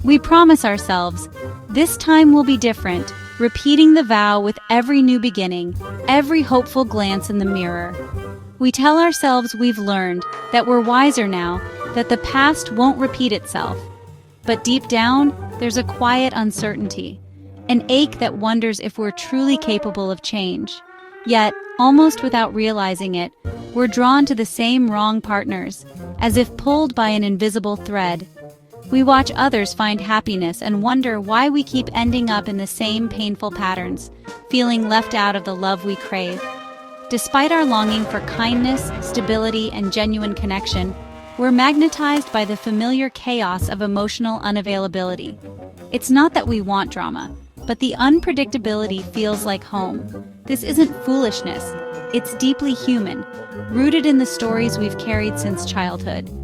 We promise ourselves, this time will be different, repeating the vow with every new beginning, every hopeful glance in the mirror. We tell ourselves we've learned, that we're wiser now, that the past won't repeat itself. But deep down, there's a quiet uncertainty, an ache that wonders if we're truly capable of change. Yet, almost without realizing it, we're drawn to the same wrong partners, as if pulled by an invisible thread. We watch others find happiness and wonder why we keep ending up in the same painful patterns, feeling left out of the love we crave. Despite our longing for kindness, stability, and genuine connection, we're magnetized by the familiar chaos of emotional unavailability. It's not that we want drama, but the unpredictability feels like home. This isn't foolishness, it's deeply human, rooted in the stories we've carried since childhood.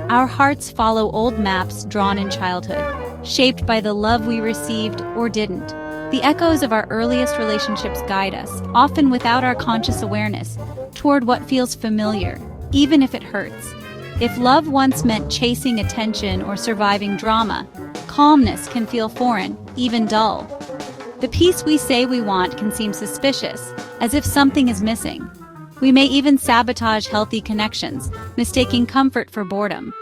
Our hearts follow old maps drawn in childhood, shaped by the love we received or didn't. The echoes of our earliest relationships guide us, often without our conscious awareness, toward what feels familiar, even if it hurts. If love once meant chasing attention or surviving drama, calmness can feel foreign, even dull. The peace we say we want can seem suspicious, as if something is missing. We may even sabotage healthy connections, mistaking comfort for boredom.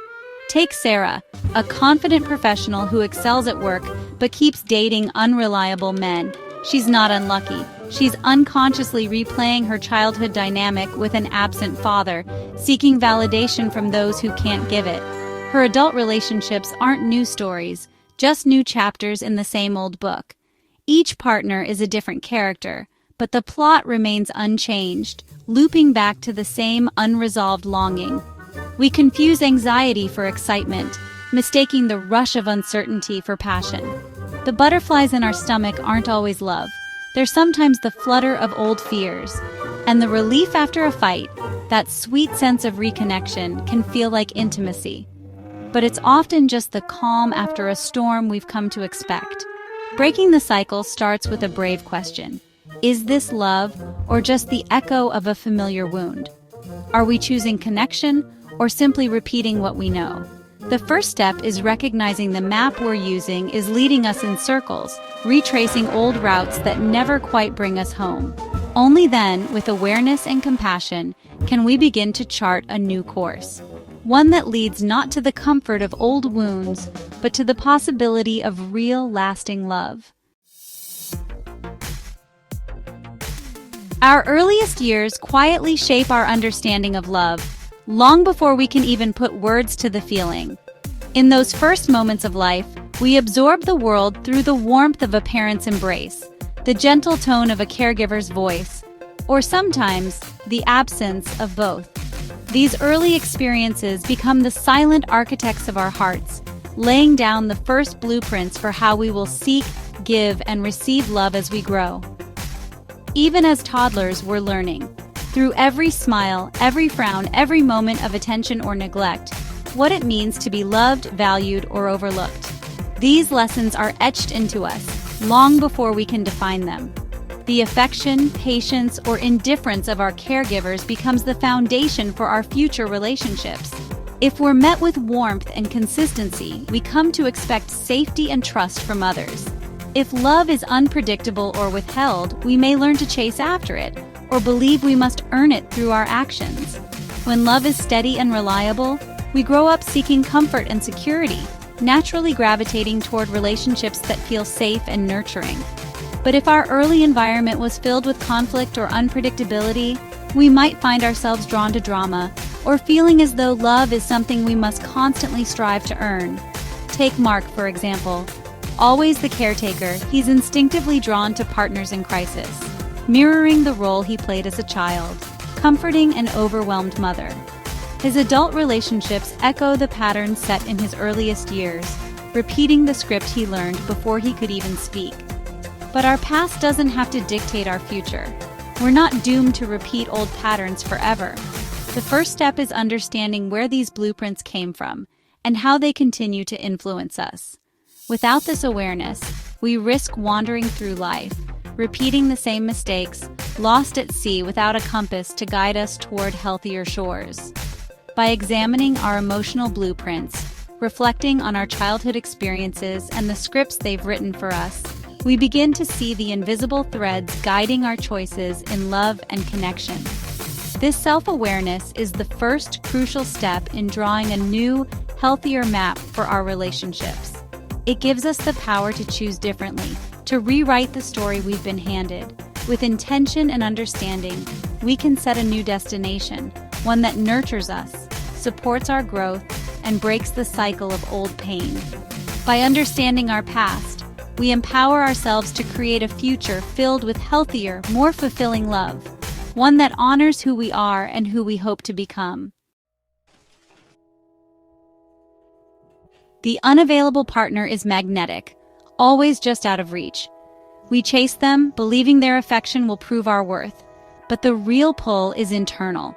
Take Sarah, a confident professional who excels at work but keeps dating unreliable men. She's not unlucky. She's unconsciously replaying her childhood dynamic with an absent father, seeking validation from those who can't give it. Her adult relationships aren't new stories, just new chapters in the same old book. Each partner is a different character, but the plot remains unchanged, looping back to the same unresolved longing. We confuse anxiety for excitement, mistaking the rush of uncertainty for passion. The butterflies in our stomach aren't always love. They're sometimes the flutter of old fears. And the relief after a fight, that sweet sense of reconnection, can feel like intimacy. But it's often just the calm after a storm we've come to expect. Breaking the cycle starts with a brave question. Is this love, or just the echo of a familiar wound? Are we choosing connection, or simply repeating what we know? The first step is recognizing the map we're using is leading us in circles, retracing old routes that never quite bring us home. Only then, with awareness and compassion, can we begin to chart a new course. One that leads not to the comfort of old wounds, but to the possibility of real, lasting love. Our earliest years quietly shape our understanding of love, long before we can even put words to the feeling. In those first moments of life, we absorb the world through the warmth of a parent's embrace, the gentle tone of a caregiver's voice, or sometimes the absence of both. These early experiences become the silent architects of our hearts, laying down the first blueprints for how we will seek, give, and receive love as we grow. Even as toddlers, we're learning. Through every smile, every frown, every moment of attention or neglect, what it means to be loved, valued, or overlooked. These lessons are etched into us, long before we can define them. The affection, patience, or indifference of our caregivers becomes the foundation for our future relationships. If we're met with warmth and consistency, we come to expect safety and trust from others. If love is unpredictable or withheld, we may learn to chase after it, or believe we must earn it through our actions. When love is steady and reliable, we grow up seeking comfort and security, naturally gravitating toward relationships that feel safe and nurturing. But if our early environment was filled with conflict or unpredictability, we might find ourselves drawn to drama, or feeling as though love is something we must constantly strive to earn. Take Mark, for example. Always the caretaker, he's instinctively drawn to partners in crisis, mirroring the role he played as a child, comforting an overwhelmed mother. His adult relationships echo the patterns set in his earliest years, repeating the script he learned before he could even speak. But our past doesn't have to dictate our future. We're not doomed to repeat old patterns forever. The first step is understanding where these blueprints came from and how they continue to influence us. Without this awareness, we risk wandering through life, repeating the same mistakes, lost at sea without a compass to guide us toward healthier shores. By examining our emotional blueprints, reflecting on our childhood experiences and the scripts they've written for us, we begin to see the invisible threads guiding our choices in love and connection. This self-awareness is the first crucial step in drawing a new, healthier map for our relationships. It gives us the power to choose differently, to rewrite the story we've been handed. With intention and understanding, we can set a new destination, one that nurtures us, supports our growth, and breaks the cycle of old pain. By understanding our past, we empower ourselves to create a future filled with healthier, more fulfilling love, one that honors who we are and who we hope to become. The unavailable partner is magnetic, always just out of reach. We chase them, believing their affection will prove our worth, but the real pull is internal.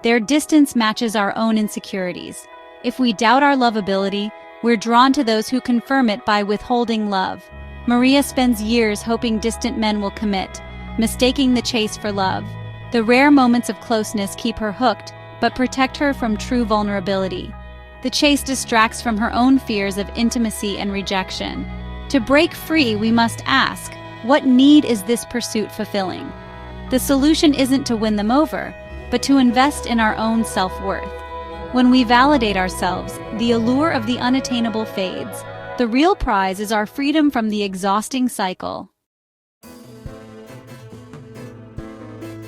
Their distance matches our own insecurities. If we doubt our lovability, we're drawn to those who confirm it by withholding love. Maria spends years hoping distant men will commit, mistaking the chase for love. The rare moments of closeness keep her hooked, but protect her from true vulnerability. The chase distracts from her own fears of intimacy and rejection. To break free, we must ask, what need is this pursuit fulfilling? The solution isn't to win them over, but to invest in our own self-worth. When we validate ourselves, the allure of the unattainable fades. The real prize is our freedom from the exhausting cycle.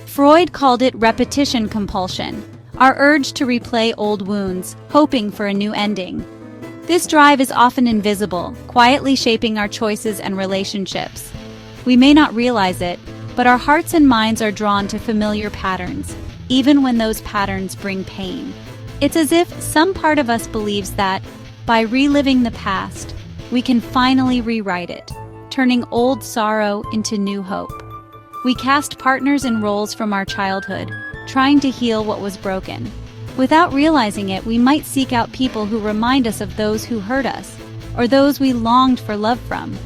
Freud called it repetition compulsion, our urge to replay old wounds, hoping for a new ending. This drive is often invisible, quietly shaping our choices and relationships. We may not realize it, but our hearts and minds are drawn to familiar patterns, even when those patterns bring pain. It's as if some part of us believes that, by reliving the past, we can finally rewrite it, turning old sorrow into new hope. We cast partners in roles from our childhood, trying to heal what was broken. Without realizing it, we might seek out people who remind us of those who hurt us, or those we longed for love from.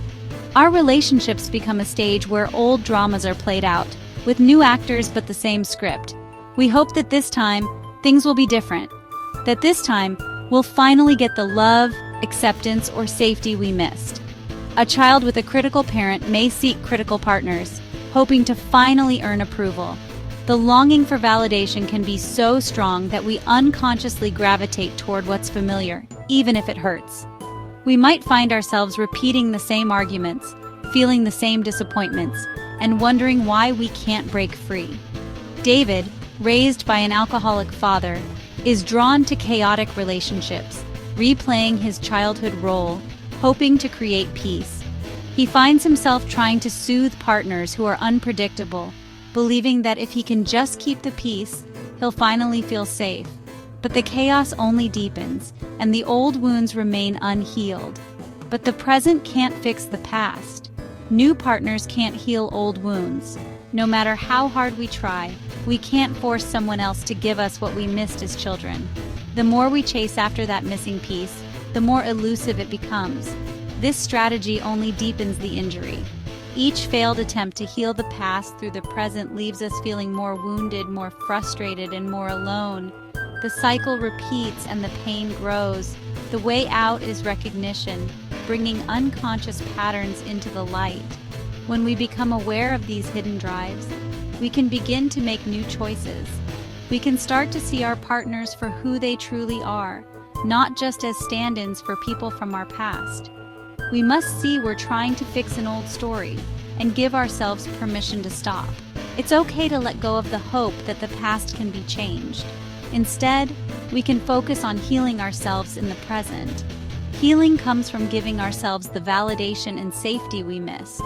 Our relationships become a stage where old dramas are played out, with new actors but the same script. We hope that this time, things will be different. That this time, we'll finally get the love, acceptance, or safety we missed. A child with a critical parent may seek critical partners, hoping to finally earn approval. The longing for validation can be so strong that we unconsciously gravitate toward what's familiar, even if it hurts. We might find ourselves repeating the same arguments, feeling the same disappointments, and wondering why we can't break free. David, raised by an alcoholic father, is drawn to chaotic relationships, replaying his childhood role, hoping to create peace. He finds himself trying to soothe partners who are unpredictable, believing that if he can just keep the peace, he'll finally feel safe. But the chaos only deepens, and the old wounds remain unhealed. But the present can't fix the past. New partners can't heal old wounds. No matter how hard we try, we can't force someone else to give us what we missed as children. The more we chase after that missing piece, the more elusive it becomes. This strategy only deepens the injury. Each failed attempt to heal the past through the present leaves us feeling more wounded, more frustrated, and more alone. The cycle repeats and the pain grows. The way out is recognition, bringing unconscious patterns into the light. When we become aware of these hidden drives, we can begin to make new choices. We can start to see our partners for who they truly are, not just as stand-ins for people from our past. We must see we're trying to fix an old story and give ourselves permission to stop. It's okay to let go of the hope that the past can be changed. Instead, we can focus on healing ourselves in the present. Healing comes from giving ourselves the validation and safety we missed.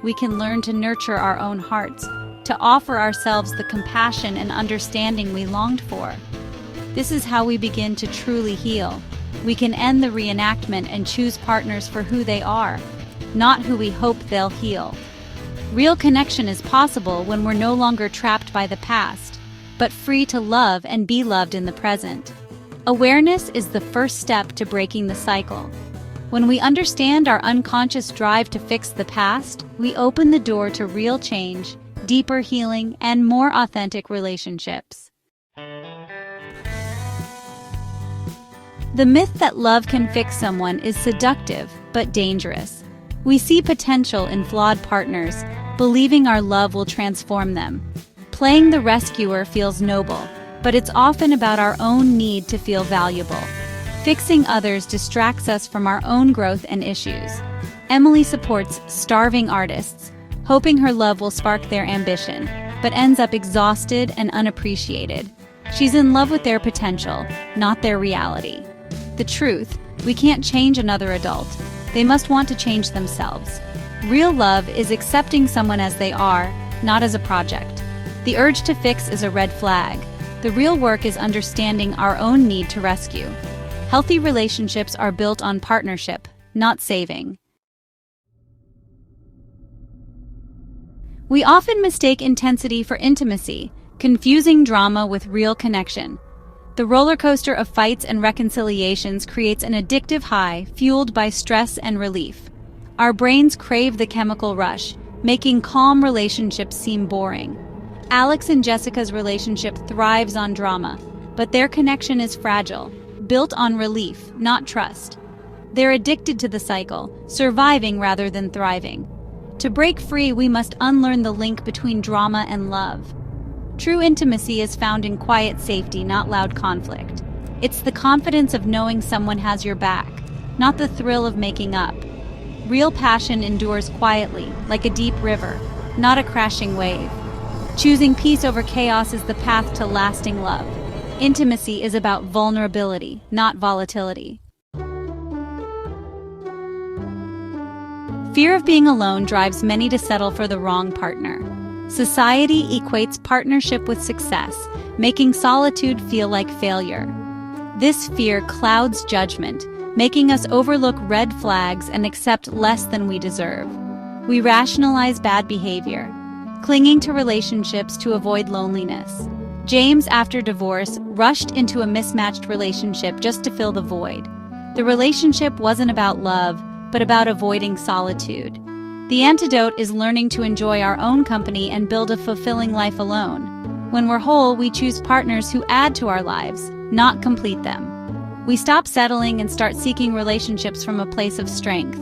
We can learn to nurture our own hearts, to offer ourselves the compassion and understanding we longed for. This is how we begin to truly heal. We can end the reenactment and choose partners for who they are, not who we hope they'll heal. Real connection is possible when we're no longer trapped by the past, but free to love and be loved in the present. Awareness is the first step to breaking the cycle. When we understand our unconscious drive to fix the past, we open the door to real change, deeper healing, and more authentic relationships. The myth that love can fix someone is seductive but dangerous. We see potential in flawed partners, believing our love will transform them. Playing the rescuer feels noble, but it's often about our own need to feel valuable. Fixing others distracts us from our own growth and issues. Emily supports starving artists, hoping her love will spark their ambition, but ends up exhausted and unappreciated. She's in love with their potential, not their reality. The truth: we can't change another adult. They must want to change themselves. Real love is accepting someone as they are, not as a project. The urge to fix is a red flag. The real work is understanding our own need to rescue. Healthy relationships are built on partnership, not saving. We often mistake intensity for intimacy, confusing drama with real connection. The roller coaster of fights and reconciliations creates an addictive high fueled by stress and relief. Our brains crave the chemical rush, making calm relationships seem boring. Alex and Jessica's relationship thrives on drama, but their connection is fragile, built on relief, not trust. They're addicted to the cycle, surviving rather than thriving. To break free, we must unlearn the link between drama and love. True intimacy is found in quiet safety, not loud conflict. It's the confidence of knowing someone has your back, not the thrill of making up. Real passion endures quietly, like a deep river, not a crashing wave. Choosing peace over chaos is the path to lasting love. Intimacy is about vulnerability, not volatility. Fear of being alone drives many to settle for the wrong partner. Society equates partnership with success, making solitude feel like failure. This fear clouds judgment, making us overlook red flags and accept less than we deserve. We rationalize bad behavior, clinging to relationships to avoid loneliness. James, after divorce, rushed into a mismatched relationship just to fill the void. The relationship wasn't about love, but about avoiding solitude. The antidote is learning to enjoy our own company and build a fulfilling life alone. When we're whole, we choose partners who add to our lives, not complete them. We stop settling and start seeking relationships from a place of strength.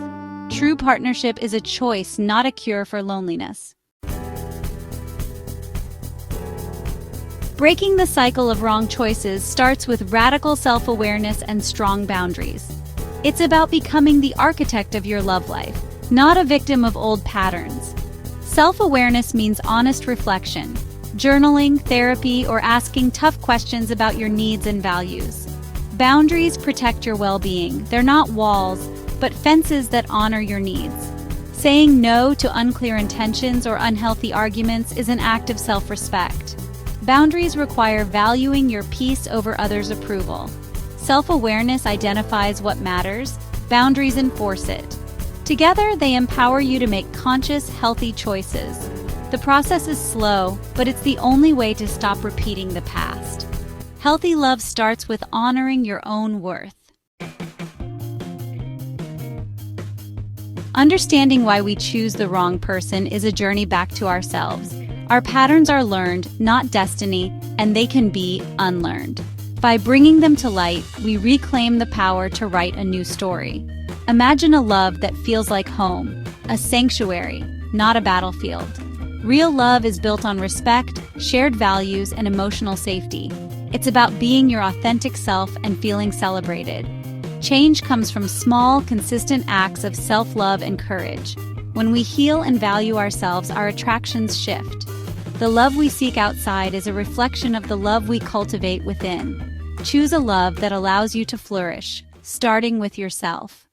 True partnership is a choice, not a cure for loneliness. Breaking the cycle of wrong choices starts with radical self-awareness and strong boundaries. It's about becoming the architect of your love life, not a victim of old patterns. Self-awareness means honest reflection, journaling, therapy, or asking tough questions about your needs and values. Boundaries protect your well-being. They're not walls, but fences that honor your needs. Saying no to unclear intentions or unhealthy arguments is an act of self-respect. Boundaries require valuing your peace over others' approval. Self-awareness identifies what matters, boundaries enforce it. Together, they empower you to make conscious, healthy choices. The process is slow, but it's the only way to stop repeating the past. Healthy love starts with honoring your own worth. Understanding why we choose the wrong person is a journey back to ourselves. Our patterns are learned, not destiny, and they can be unlearned. By bringing them to light, we reclaim the power to write a new story. Imagine a love that feels like home, a sanctuary, not a battlefield. Real love is built on respect, shared values, and emotional safety. It's about being your authentic self and feeling celebrated. Change comes from small, consistent acts of self-love and courage. When we heal and value ourselves, our attractions shift. The love we seek outside is a reflection of the love we cultivate within. Choose a love that allows you to flourish, starting with yourself.